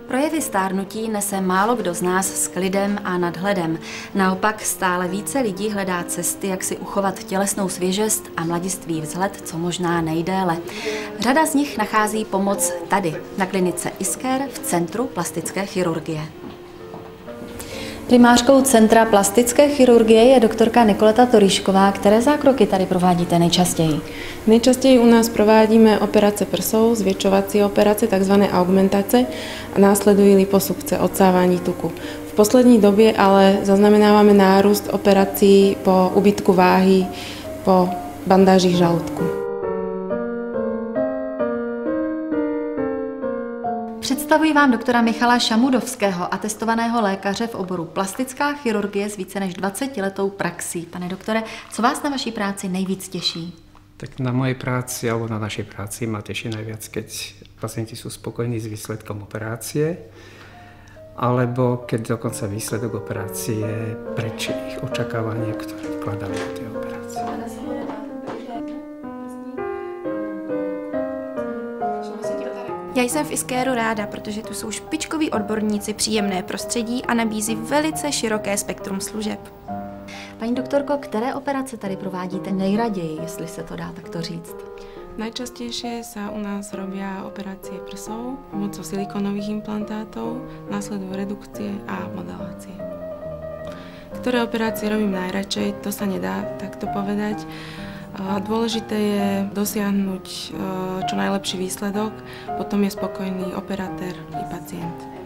Projevy stárnutí nese málo kdo z nás s klidem a nadhledem. Naopak stále více lidí hledá cesty, jak si uchovat tělesnou svěžest a mladistvý vzhled co možná nejdéle. Řada z nich nachází pomoc tady, na klinice Isker v Centru plastické chirurgie. Primářkou Centra plastické chirurgie je doktorka Nikoleta Toríšková. Které zákroky tady provádíte nejčastěji? Nejčastěji u nás provádíme operace prsou, zvětšovací operace, takzvané augmentace a následují liposukce, odsávání tuku. V poslední době ale zaznamenáváme nárůst operací po úbytku váhy, po bandážích žaludku. Představuji vám doktora Michala Šamudovského, atestovaného lékaře v oboru plastická chirurgie s více než 20letou praxí. Pane doktore, co vás na vaší práci nejvíc těší? Tak na mojej práci alebo na našej práci ma teší najviac, keď pacienti sú spokojní s výsledkom operácie, alebo keď dokonca výsledok operácie prečí ich očakávanie, ktoré vkladali do tej operácie. Já jsem v Iskéru ráda, protože tu jsou špičkoví odborníci, příjemné prostředí a nabízí velice široké spektrum služeb. Paní doktorko, které operace tady provádíte nejraději, jestli se to dá takto říct? Najčastejšie sa u nás robia operácie prsou pomocou silikonových implantátov, následujú redukcie a modelácie. Ktoré operácie robím najradšej, to sa nedá takto povedať. Dôležité je dosiahnuť čo najlepší výsledok, potom je spokojný operatér i pacient.